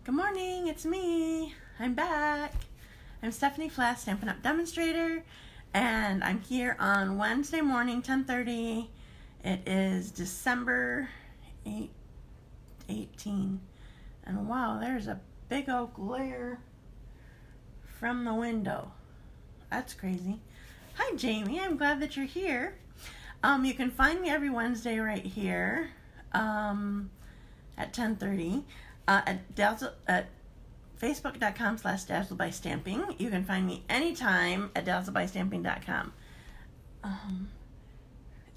Good morning, it's me. I'm back. I'm Stephanie Flath, Stampin' Up! Demonstrator, and I'm here on Wednesday morning, 10:30. It is December 18, and wow, there's a big old glare from the window. That's crazy. Hi, Jamie. I'm glad that you're here. You can find me every Wednesday right here at 10:30. At facebook.com/Dazzled by Stamping. You can find me anytime at dazzledbystamping.com.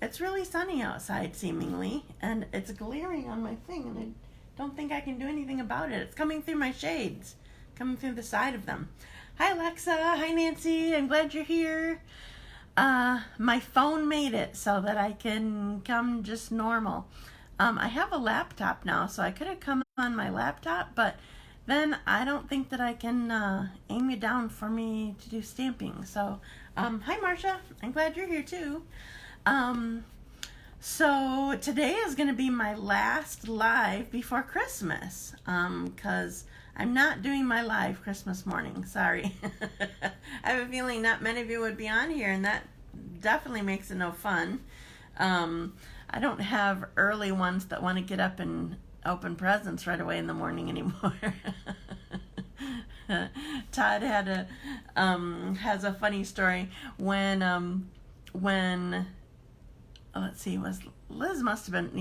It's really sunny outside, seemingly, and it's glaring on my thing, and I don't think I can do anything about it. It's coming through my shades, coming through the side of them. Hi, Alexa. Hi, Nancy. I'm glad you're here. My phone made it so that I can come just normal. I have a laptop now, so I could have come on my laptop, but then I don't think that I can aim you down for me to do stamping. So, hi, Marcia. I'm glad you're here, too. So today is going to be my last live before Christmas, because I'm not doing my live Christmas morning. Sorry. I have a feeling not many of you would be on here, and that definitely makes it no fun. I don't have early ones that want to get up and open presents right away in the morning anymore. Todd has a funny story when let's see, Liz must have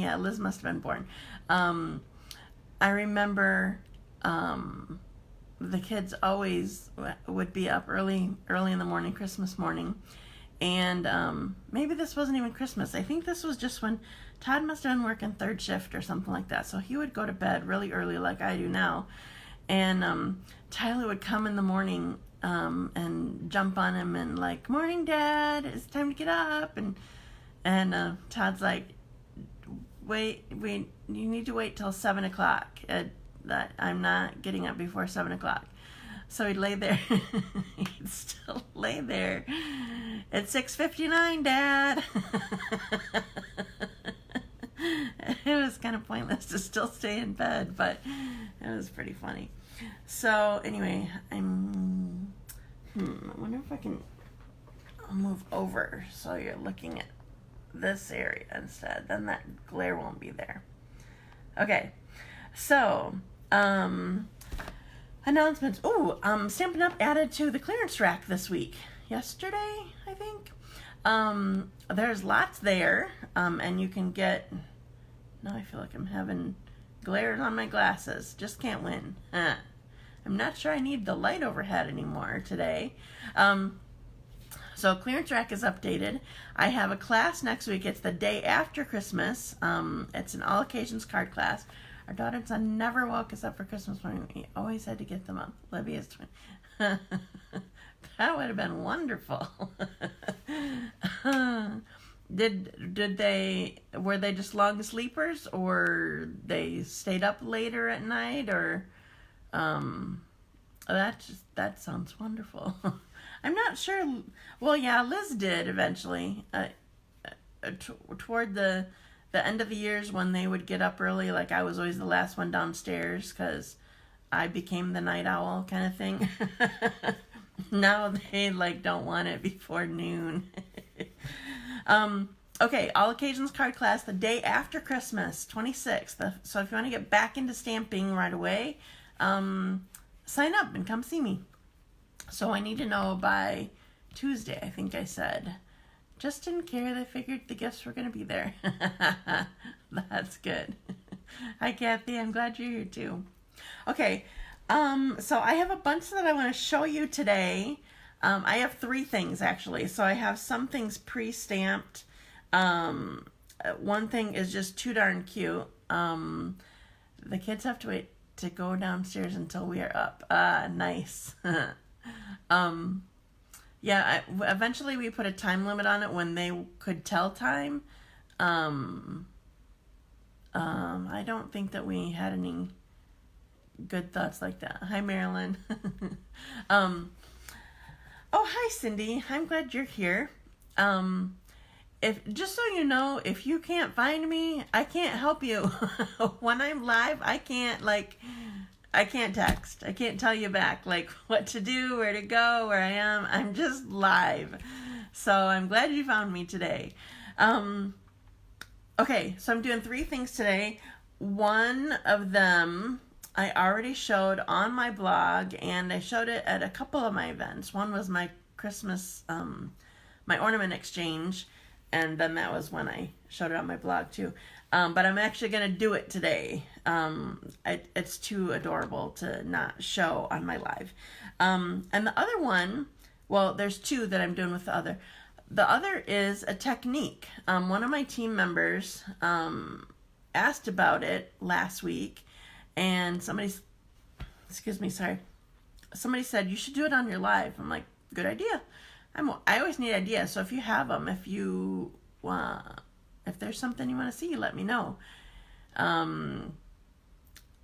been born. I remember the kids always would be up early in the morning, Christmas morning. And maybe this wasn't even Christmas. I think this was just when Todd must have been working third shift or something like that. So he would go to bed really early like I do now. And Tyler would come in the morning and jump on him and like, "Morning, Dad. It's time to get up." And Todd's like, wait, you need to wait till 7 o'clock. That I'm not getting up before 7 o'clock. So he'd lay there. He'd still lay there. It's 6:59, Dad. It was kind of pointless to still stay in bed, but it was pretty funny. So anyway, I wonder if I can move over so you're looking at this area instead. Then that glare won't be there. Okay, so announcements. Stampin' Up! Added to the clearance rack this week. Yesterday, I think. There's lots there, and you can get. Now I feel like I'm having glares on my glasses. Just can't win. I'm not sure I need the light overhead anymore today. So clearance rack is updated. I have a class next week. It's the day after Christmas. It's an all occasions card class. Our daughter and son never woke us up for Christmas morning. We always had to get them up. Libya's twin. That would have been wonderful. Were they just long sleepers, or they stayed up later at night, or that sounds wonderful. I'm not sure. Well, yeah, Liz did eventually. Toward the end of the years when they would get up early, like I was always the last one downstairs because I became the night owl kind of thing. Now they don't want it before noon. Okay, all occasions card class the day after Christmas, 26th. So if you want to get back into stamping right away, sign up and come see me. So I need to know by Tuesday, I think I said. Just didn't care. They figured the gifts were going to be there. That's good. Hi, Kathy. I'm glad you're here, too. Okay. So I have a bunch that I want to show you today. I have 3 things, actually. So I have some things pre-stamped. One thing is just too darn cute. The kids have to wait to go downstairs until we are up. Nice. Yeah, eventually we put a time limit on it when they could tell time. I don't think that we had any good thoughts like that. Hi, Marilyn. Oh, hi, Cindy. I'm glad you're here. Just so you know, if you can't find me, I can't help you. When I'm live, I can't I can't text. I can't tell you back, like, what to do, where to go, where I am. I'm just live. So I'm glad you found me today. Okay, so I'm doing 3 things today. One of them I already showed on my blog, and I showed it at a couple of my events. One was my Christmas, my ornament exchange, and then that was when I showed it on my blog too. But I'm actually going to do it today. It's too adorable to not show on my live. And the other one, well, there's 2 that I'm doing with the other. The other is a technique. One of my team members asked about it last week, and somebody said, you should do it on your live. I'm like, good idea. I always need ideas, so if you have them, if there's something you want to see, let me know.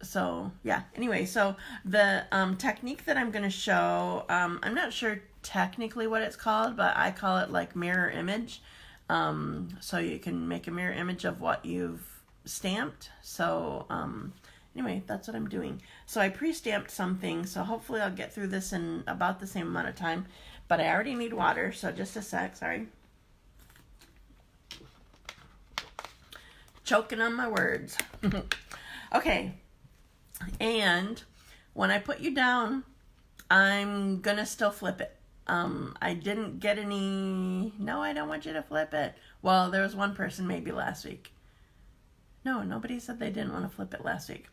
So yeah, anyway, so the technique that I'm going to show, I'm not sure technically what it's called, but I call it like mirror image. So you can make a mirror image of what you've stamped. So anyway, that's what I'm doing. So I pre-stamped something, so hopefully I'll get through this in about the same amount of time. But I already need water, so just a sec, sorry. Choking on my words. Okay, and when I put you down, I'm gonna still flip it. I didn't get any, no, I don't want you to flip it. Well, there was one person maybe last week. No, nobody said they didn't want to flip it last week.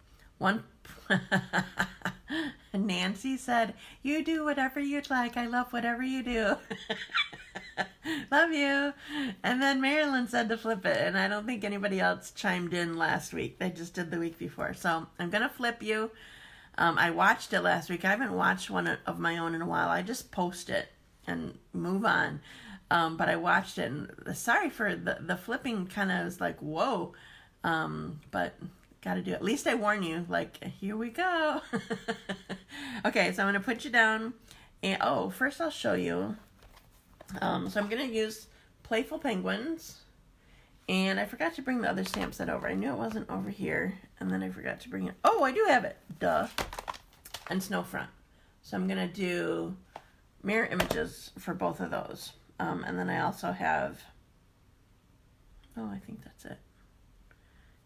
Nancy said, you do whatever you'd like. I love whatever you do. Love you. And then Marilyn said to flip it, and I don't think anybody else chimed in last week. They just did the week before. So I'm going to flip you. I watched it last week. I haven't watched one of my own in a while. I just post it and move on. But I watched it, and sorry for the flipping, kind of was like, whoa. But got to do it. At least I warn you, like, here we go. Okay, so I'm going to put you down. And first I'll show you. So I'm going to use Playful Penguins. And I forgot to bring the other stamp set over. I knew it wasn't over here. And then I forgot to bring it. Oh, I do have it. Duh. And Snow Front. So I'm going to do mirror images for both of those. And then I also have... Oh, I think that's it.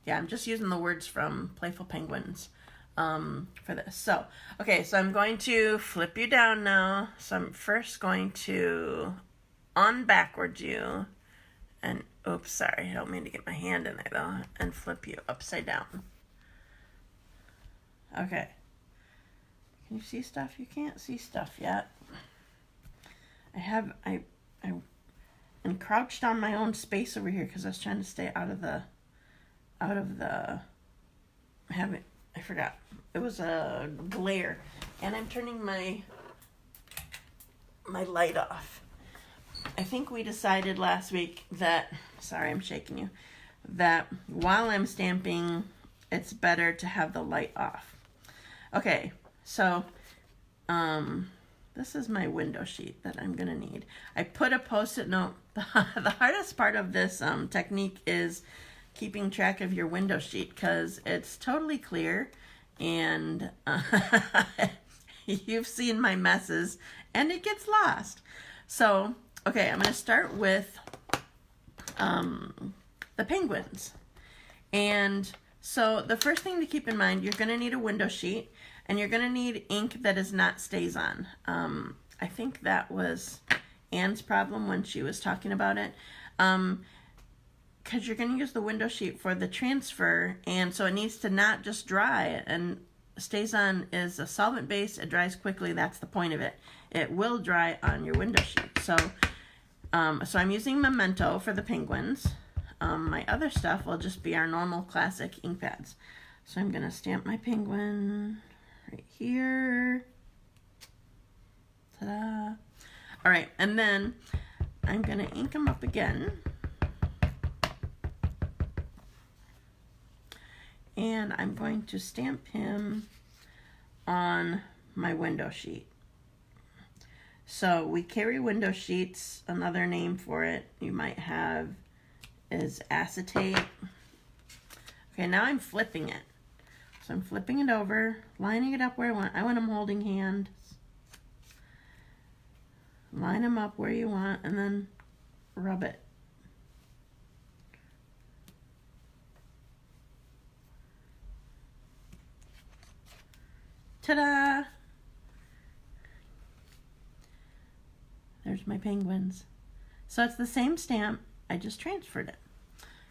Yeah, I'm just using the words from Playful Penguins for this. So, okay, so I'm going to flip you down now. So I'm first going to backwards you. And, oops, sorry, I don't mean to get my hand in there, though. And flip you upside down. Okay. Can you see stuff? You can't see stuff yet. I am crouched on my own space over here because I was trying to stay out of the... I forgot. It was a glare. And I'm turning my light off. I think we decided last week that, sorry, I'm shaking you, that while I'm stamping, it's better to have the light off. Okay, so this is my window sheet that I'm gonna need. I put a Post-it note. The hardest part of this technique is keeping track of your window sheet because it's totally clear, and you've seen my messes and it gets lost. So, okay, I'm going to start with the penguins. And so the first thing to keep in mind, you're going to need a window sheet, and you're going to need ink that is NOT StazOn. I think that was Anne's problem when she was talking about it. Because you're going to use the window sheet for the transfer, and so it needs to not just dry. And StazOn is a solvent base. It dries quickly. That's the point of it. It will dry on your window sheet. So I'm using Memento for the penguins. My other stuff will just be our normal classic ink pads. So I'm going to stamp my penguin right here. Ta-da. All right, and then I'm going to ink them up again. And I'm going to stamp him on my window sheet. So we carry window sheets. Another name for it you might have is acetate. Okay, now I'm flipping it. So So I'm flipping it over, lining it up where I want. I want them holding hands. Line them up where you want, and then rub it. Ta-da! There's my penguins. So it's the same stamp, I just transferred it.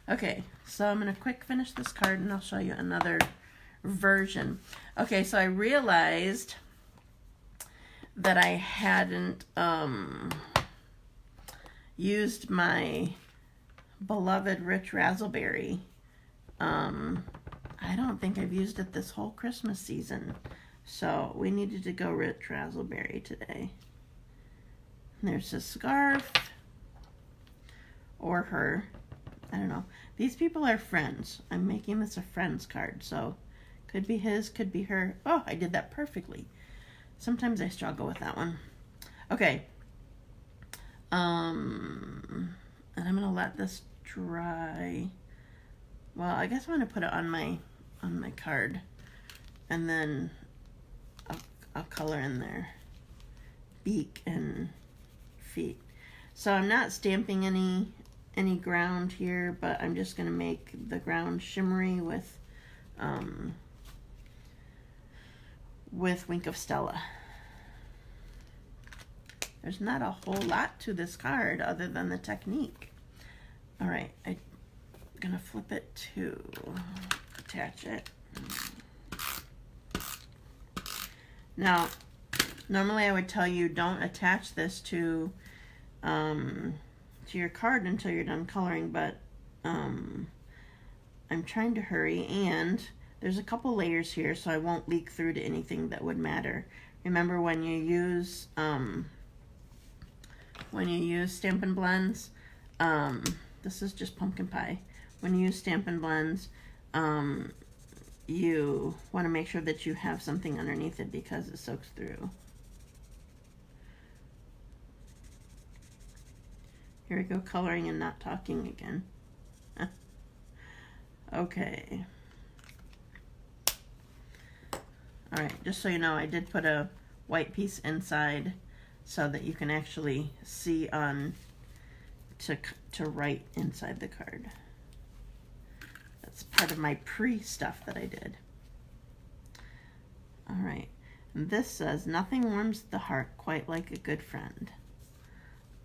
Okay, so I'm going to quick finish this card and I'll show you another version. Okay, so I realized that I hadn't used my beloved Rich Razzleberry. I don't think I've used it this whole Christmas season. So we needed to go Rich Razzleberry today. There's a scarf. Or her. I don't know. These people are friends. I'm making this a friends card. So could be his, could be her. Oh, I did that perfectly. Sometimes I struggle with that one. Okay. And I'm going to let this dry. Well, I guess I'm going to put it on my card. And then I'll color in there. Beak and feet. So I'm not stamping any ground here, but I'm just going to make the ground shimmery with Wink of Stella. There's not a whole lot to this card other than the technique. All right, I'm going to flip it to attach it. Now, normally I would tell you don't attach this to your card until you're done coloring, but I'm trying to hurry, and there's a couple layers here, so I won't leak through to anything that would matter. Remember, when you use Stampin' Blends, this is just pumpkin pie. When you use Stampin' Blends, you want to make sure that you have something underneath it because it soaks through. Here we go, coloring and not talking again. Okay. All right, just so you know, I did put a white piece inside so that you can actually see on to write inside the card. That's part of my pre-stuff that I did. All right, and this says, nothing warms the heart quite like a good friend.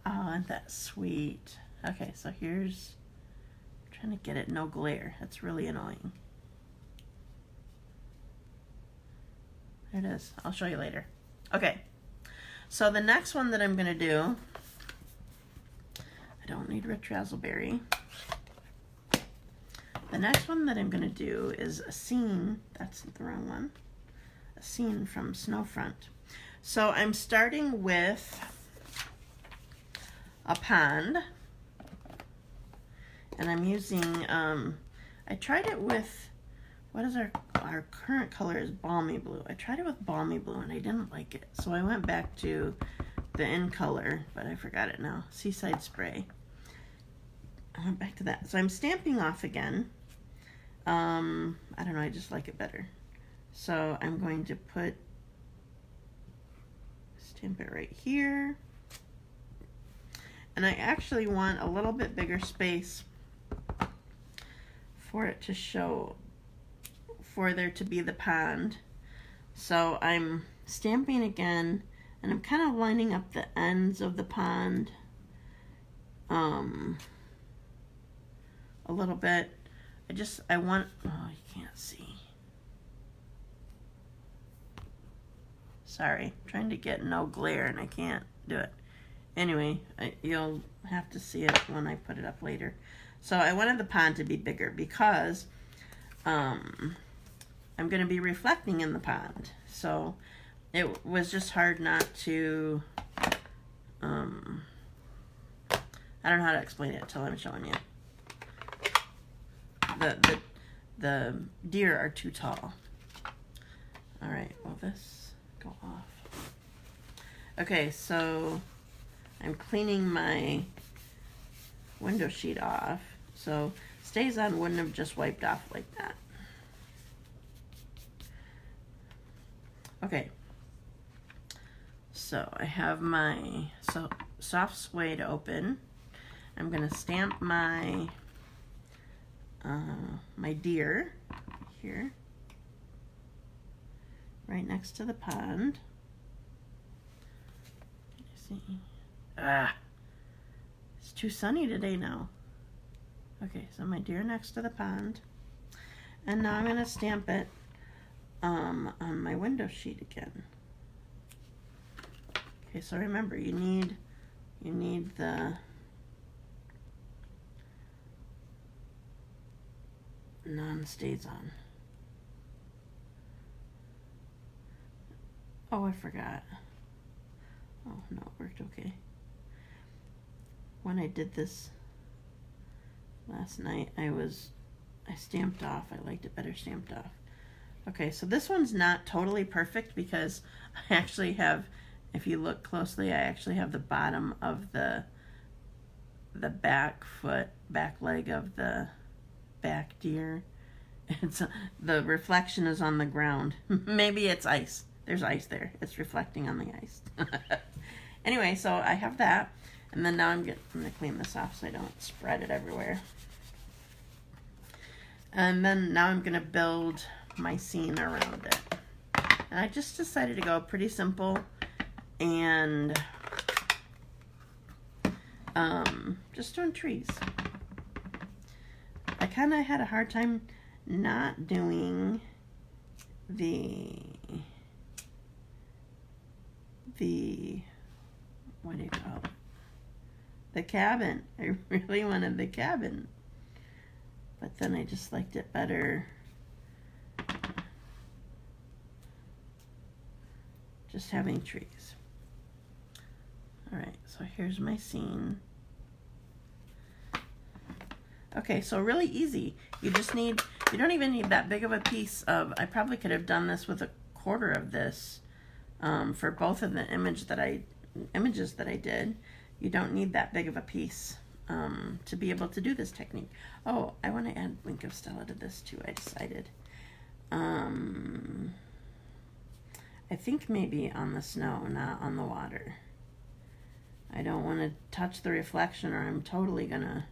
Oh, isn't that sweet? Okay, so here's, I'm trying to get it no glare. That's really annoying. There it is. I'll show you later. Okay, so the next one that I'm going to do, I don't need Rich Razzleberry. The next one that I'm going to do is a scene. That's the wrong one. A scene from Snowfront. So I'm starting with a pond, and I'm using, I tried it with, what is our current color is Balmy Blue. I tried it with Balmy Blue and I didn't like it, so I went back to the in color, but I forgot it now, Seaside Spray. I went back to that. So I'm stamping off again. I don't know, I just like it better. So I'm going to stamp it right here. And I actually want a little bit bigger space for it to show, for there to be the pond. So I'm stamping again, and I'm kind of lining up the ends of the pond a little bit. I want, oh, you can't see. Sorry, I'm trying to get no glare and I can't do it. Anyway, you'll have to see it when I put it up later. So I wanted the pond to be bigger because I'm going to be reflecting in the pond. So it was just hard not to, I don't know how to explain it until I'm showing you. The deer are too tall. All right, will this go off? Okay, so I'm cleaning my window sheet off. So StazOn wouldn't have just wiped off like that. Okay. So I have my soft suede open. I'm gonna stamp my my deer here, right next to the pond. See, it's too sunny today now. Okay, so my deer next to the pond, and now I'm gonna stamp it on my window sheet again. Okay, so remember, you need the NOT StazOn. Oh, I forgot. Oh, no, it worked okay. When I did this last night, I stamped off. I liked it better stamped off. Okay, so this one's not totally perfect because I actually have, if you look closely, I actually have the bottom of the back leg of the back deer. It's the reflection is on the ground. Maybe it's ice. There's ice there. It's reflecting on the ice. Anyway, so I have that, and then now I'm going to clean this off so I don't spread it everywhere. And then now I'm going to build my scene around it. And I just decided to go pretty simple and just doing trees. I kind of had a hard time not doing the what do you call it? The cabin. I really wanted the cabin, but then I just liked it better just having trees. All right, so here's my scene. Okay, so really easy. You don't even need that big of a piece of, I probably could have done this with a quarter of this for both of the images that I did. You don't need that big of a piece to be able to do this technique. Oh, I want to add Wink of Stella to this too, I decided. I think maybe on the snow, not on the water. I don't want to touch the reflection or I'm totally gonna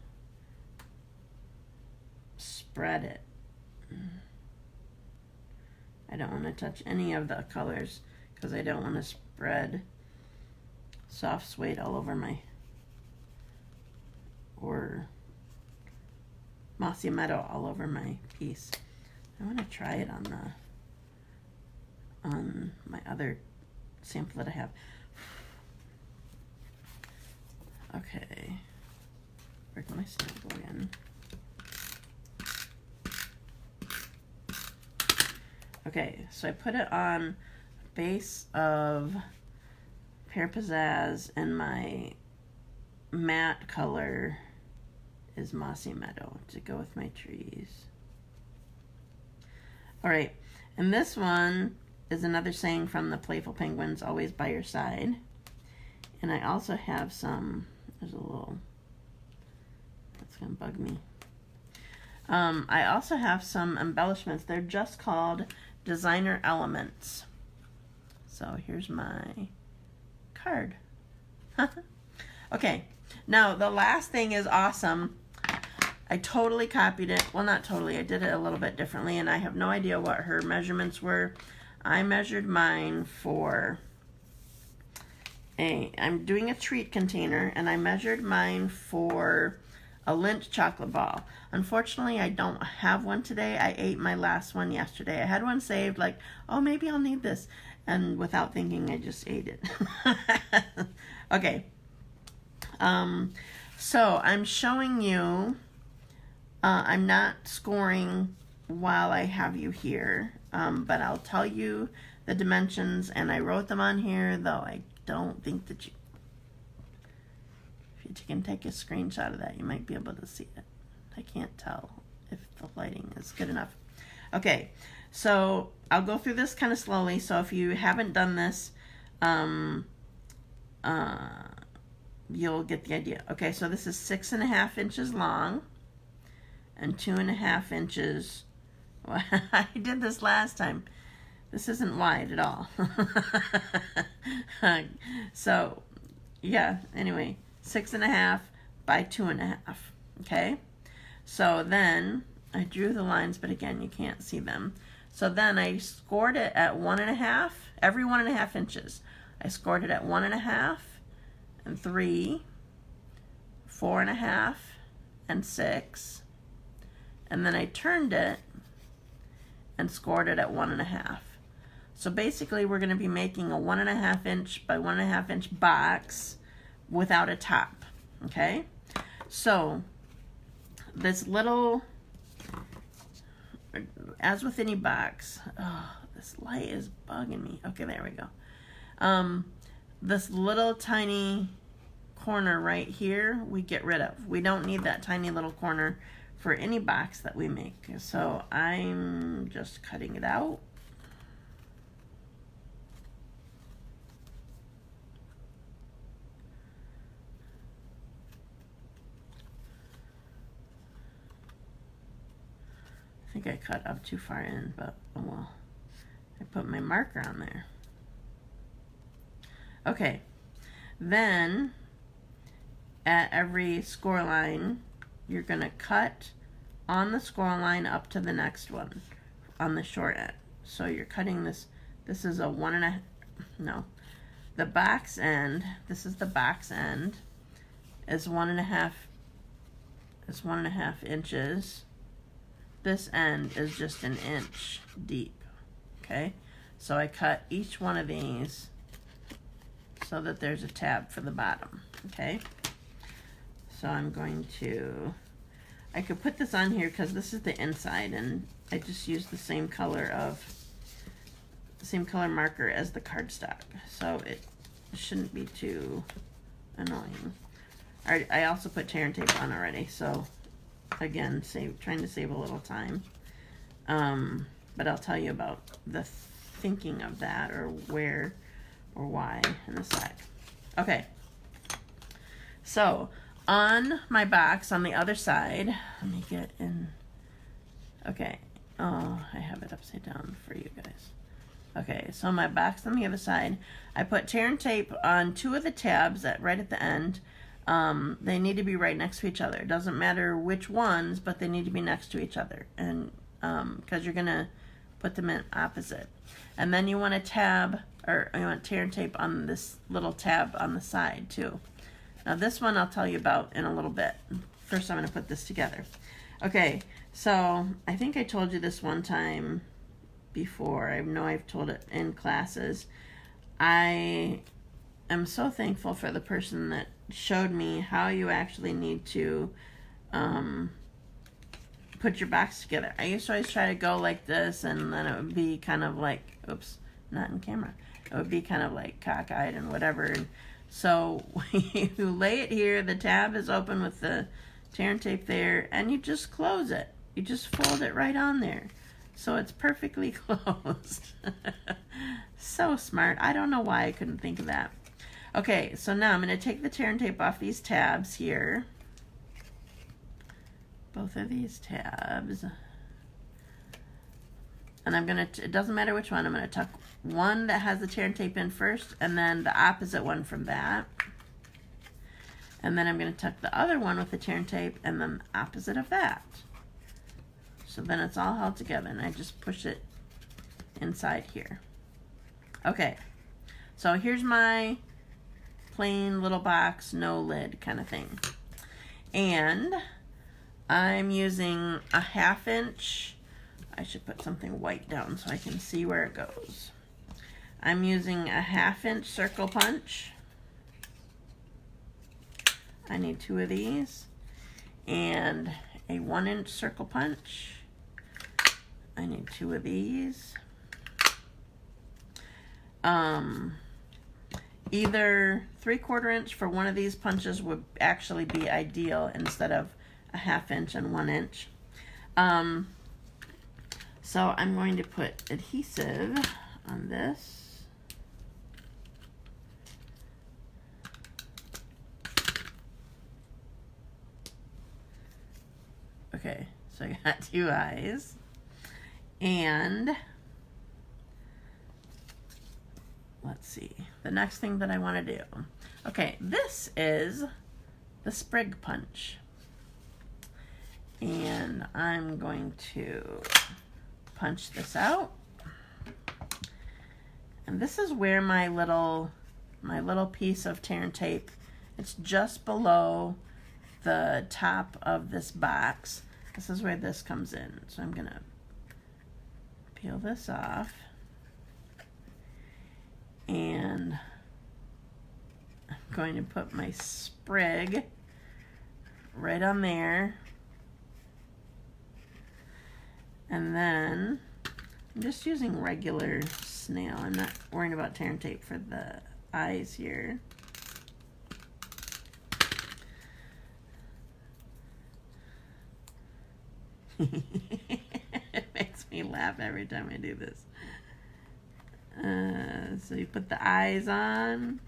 spread it. I don't want to touch any of the colors because I don't want to spread soft suede all over or mossy meadow all over my piece. I want to try it on my other sample that I have. Okay, where'd my stamp go again? Okay, so I put it on a base of Pear Pizzazz, and my matte color is Mossy Meadow to go with my trees. All right, and this one is another saying from the Playful Penguins, always by your side. And I also have some, there's a little, that's gonna bug me. I also have some embellishments. They're just called designer elements. So here's my card. Okay, now the last thing is awesome. I totally copied it. Well, not totally. I did it a little bit differently, and I have no idea what her measurements were. I measured mine for I'm doing a treat container, and I measured mine for a Lindt chocolate ball. Unfortunately, I don't have one today. I ate my last one yesterday. I had one saved, like, oh, maybe I'll need this. And without thinking, I just ate it. Okay. So I'm showing you, I'm not scoring while I have you here, but I'll tell you the dimensions, and I wrote them on here, though I don't think that if you can take a screenshot of that, you might be able to see it. I can't tell if the lighting is good enough. Okay, so I'll go through this kind of slowly, so if you haven't done this, you'll get the idea. Okay, so this is 6.5 inches long and 2.5 inches. Well, I did this last time. This isn't wide at all. So, yeah, anyway, 6.5 by 2.5, okay? So then, I drew the lines, but again, you can't see them. So then I scored it at 1.5, every 1.5 inches. I scored it at 1.5, and 3, 4.5, and 6. And then I turned it and scored it at 1.5. So basically we're going to be making a 1.5 inch by 1.5 inch box without a top, okay? So this little, as with any box, oh, this light is bugging me. Okay, there we go. This little tiny corner right here, we get rid of. We don't need that tiny little corner for any box that we make. So I'm just cutting it out. I think I cut up too far in, but oh well. I put my marker on there. Okay, then at every score line, you're gonna cut on the score line up to the next one on the short end. So you're cutting this, this is a 1.5, no, the box end, this is the box end, is 1.5, is 1.5 inches. This end is just 1 inch deep, okay? So I cut each one of these so that there's a tab for the bottom, okay? So I'm going to, I could put this on here because this is the inside, and I just used the same color marker as the cardstock, so it shouldn't be too annoying. I also put tear and tape on already, so again, trying to save a little time. But I'll tell you about the thinking of that, or where or why in a sec. Okay, so on my box on the other side, let me get in. Okay, oh, I have it upside down for you guys. Okay, so my box on the other side, I put tear and tape on 2 of the tabs right at the end. They need to be right next to each other. It doesn't matter which ones, but they need to be next to each other, and because you're gonna put them in opposite. And then you want a tab, or you want tear and tape on this little tab on the side too. Now this one I'll tell you about in a little bit. First I'm going to put this together. Okay, so I think I told you this one time before. I know I've told it in classes. I am so thankful for the person that showed me how you actually need to put your box together. I used to always try to go like this, and then it would be kind of like, oops, not in camera. It would be kind of like cockeyed and whatever. And so you lay it here, the tab is open with the tear and tape there, and you just close it. You just fold it right on there. So it's perfectly closed. So smart. I don't know why I couldn't think of that. Okay, so now I'm going to take the tear and tape off these tabs here. Both of these tabs. And I'm going to, it doesn't matter which one, I'm going to tuck one that has the tear and tape in first, and then the opposite one from that. And then I'm going to tuck the other one with the tear and tape, and then the opposite of that. So then it's all held together, and I just push it inside here. Okay, so here's my plain little box, no lid kind of thing. And I'm using a 1/2 inch. I should put something white down so I can see where it goes. I'm using a 1/2 inch circle punch. I need 2 of these. And a 1 inch circle punch. I need 2 of these. Either 3/4 inch for one of these punches would actually be ideal instead of a 1/2 inch and 1 inch. So I'm going to put adhesive on this. Okay, so I got 2 eyes. And let's see, the next thing that I want to do. Okay, this is the Sprig Punch. And I'm going to punch this out. And this is where my little piece of tear and tape, it's just below the top of this box. This is where this comes in. So I'm gonna peel this off. And I'm going to put my sprig right on there. And then I'm just using regular snail. I'm not worrying about tear and tape for the eyes here. It makes me laugh every time I do this. So you put the eyes on.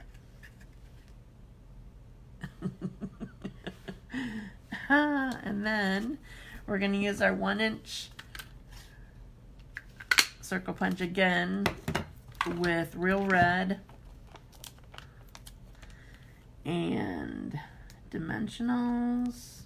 And then we're going to use our 1-inch circle punch again with real red and dimensionals.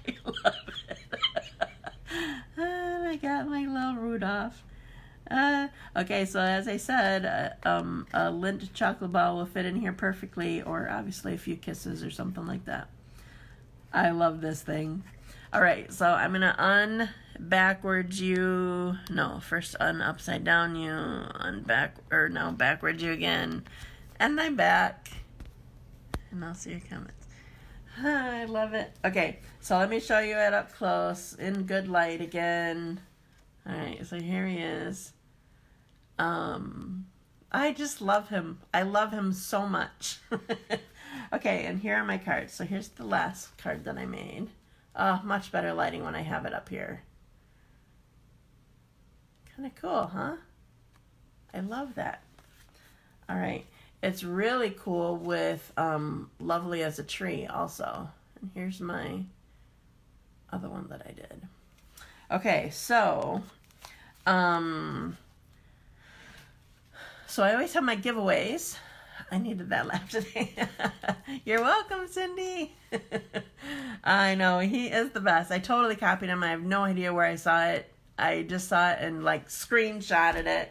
I love it. And I got my little Rudolph. Okay, so as I said, a Lindt chocolate ball will fit in here perfectly, or obviously a few kisses or something like that. I love this thing. Alright, so I'm going to un-backwards you, no, first un-upside down you, backwards you again, and I'm back. And I'll see your comments. I love it. Okay, so let me show you it up close in good light again. Alright, so here he is. I just love him. I love him so much. Okay, and here are my cards. So here's the last card that I made. Much better lighting when I have it up here. Kind of cool, huh? I love that. Alright, it's really cool with Lovely as a Tree also. And here's my other one that I did. Okay, so I always have my giveaways. I needed that laugh today. You're welcome, Cindy. I know, he is the best. I totally copied him. I have no idea where I saw it. I just saw it and like screenshotted it.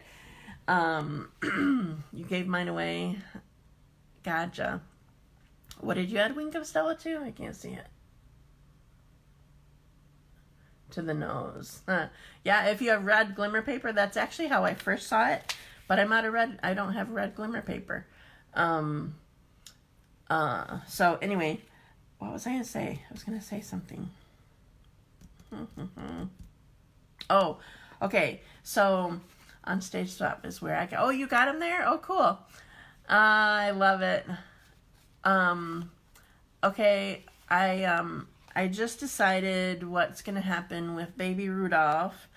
You gave mine away. Gotcha. What did you add Wink of Stella to? I can't see it. To the nose. Yeah, if you have red glimmer paper, that's actually how I first saw it. But I'm out of red. I don't have red glimmer paper. So anyway, what was I going to say? I was going to say something. Oh, okay. So on Stage Swap is where I go. Oh, you got him there? Oh, cool. I love it. Okay. I just decided what's going to happen with baby Rudolph.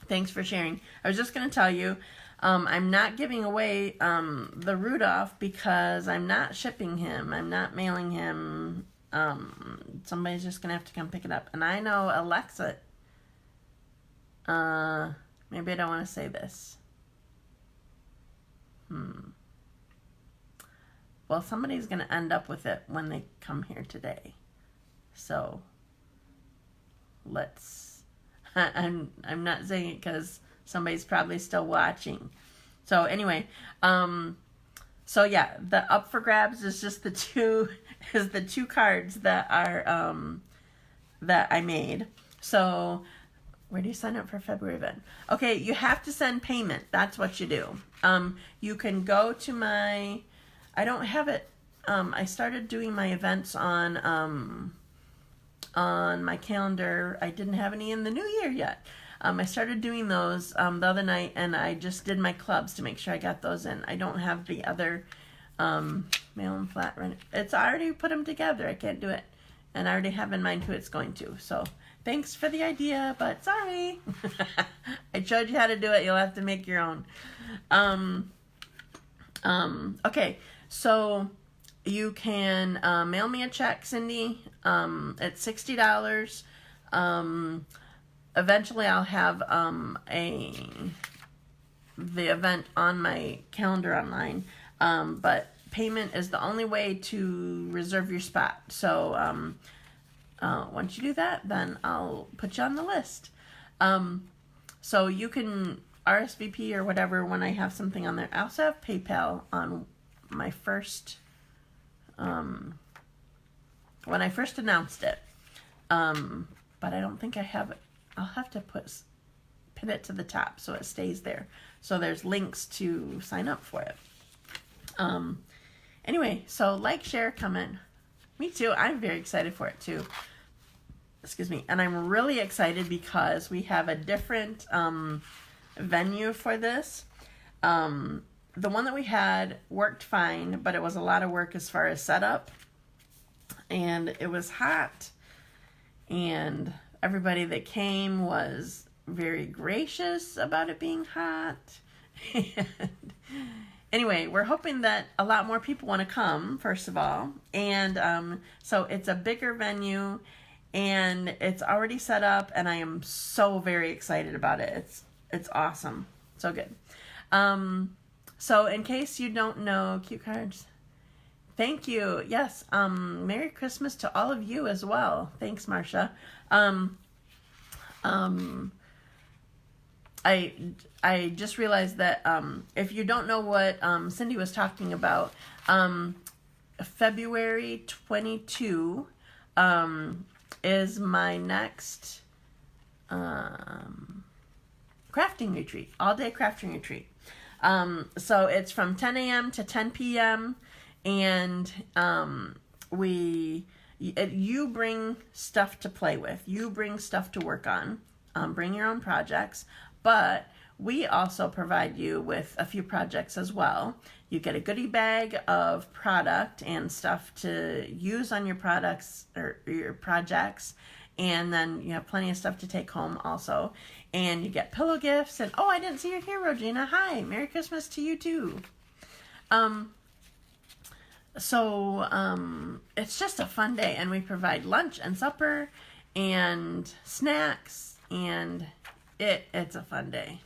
Thanks for sharing. I was just going to tell you, I'm not giving away the Rudolph because I'm not shipping him. I'm not mailing him. Somebody's just going to have to come pick it up. And I know Alexa, maybe I don't want to say this. Well, somebody's going to end up with it when they come here today. So, I'm not saying it because somebody's probably still watching. So anyway, so yeah, the up for grabs is just the two cards that are that I made. So where do you sign up for February event? Okay, you have to send payment. That's what you do. You can go to my, I don't have it. I started doing my events on my calendar. I didn't have any in the new year yet. I started doing those the other night, and I just did my clubs to make sure I got those in. I don't have the other mail and flat run. It's already put them together. I can't do it. And I already have in mind who it's going to. So thanks for the idea, but sorry. I showed you how to do it. You'll have to make your own. Okay, so you can mail me a check, Cindy. It's $60. Eventually, I'll have the event on my calendar online. But payment is the only way to reserve your spot. So once you do that, then I'll put you on the list. So you can RSVP or whatever when I have something on there. I also have PayPal on my first, when I first announced it. But I don't think I have it. I'll have to pin it to the top so it stays there. So there's links to sign up for it. Anyway, so like, share, comment. Me too. I'm very excited for it too. Excuse me. And I'm really excited because we have a different venue for this. The one that we had worked fine, but it was a lot of work as far as setup. And it was hot. And everybody that came was very gracious about it being hot. And anyway, we're hoping that a lot more people want to come, first of all. And so it's a bigger venue, and it's already set up, and I am so very excited about it. It's awesome. So good. So in case you don't know, cute cards. Thank you. Yes. Merry Christmas to all of you as well. Thanks, Marcia. I just realized that if you don't know what Cindy was talking about, February 22 is my next crafting retreat, all-day crafting retreat. So it's from 10 a.m. to 10 p.m. and you bring stuff to play with. You bring stuff to work on. Bring your own projects. But we also provide you with a few projects as well. You get a goodie bag of product and stuff to use on your products or your projects. And then you have plenty of stuff to take home also. And you get pillow gifts. And, oh, I didn't see your here, Regina. Hi. Merry Christmas to you, too. So it's just a fun day. And we provide lunch and supper and snacks. And it's a fun day.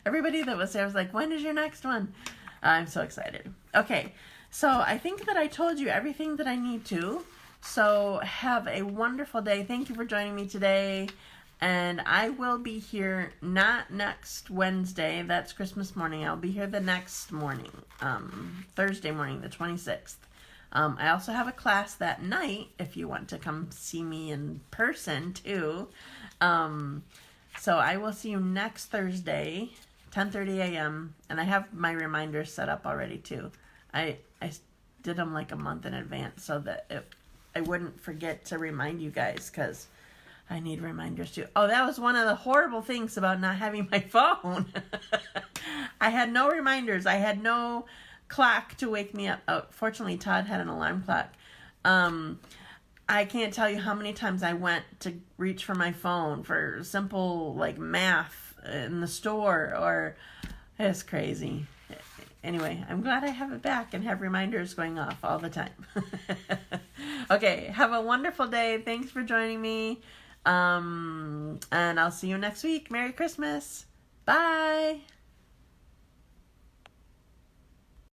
Everybody that was there was like, when is your next one? I'm so excited. Okay, so I think that I told you everything that I need to. So have a wonderful day. Thank you for joining me today. And I will be here not next Wednesday. That's Christmas morning. I'll be here the next morning, Thursday morning, the 26th. I also have a class that night if you want to come see me in person too. So I will see you next Thursday, 10:30 a.m. And I have my reminders set up already too. I did them like a month in advance so that I wouldn't forget to remind you guys because I need reminders too. Oh, that was one of the horrible things about not having my phone. I had no reminders. I had no clock to wake me up. Oh, fortunately, Todd had an alarm clock. I can't tell you how many times I went to reach for my phone for simple like math in the store, or it's crazy. Anyway, I'm glad I have it back and have reminders going off all the time. Okay, have a wonderful day. Thanks for joining me. And I'll see you next week. Merry Christmas. Bye.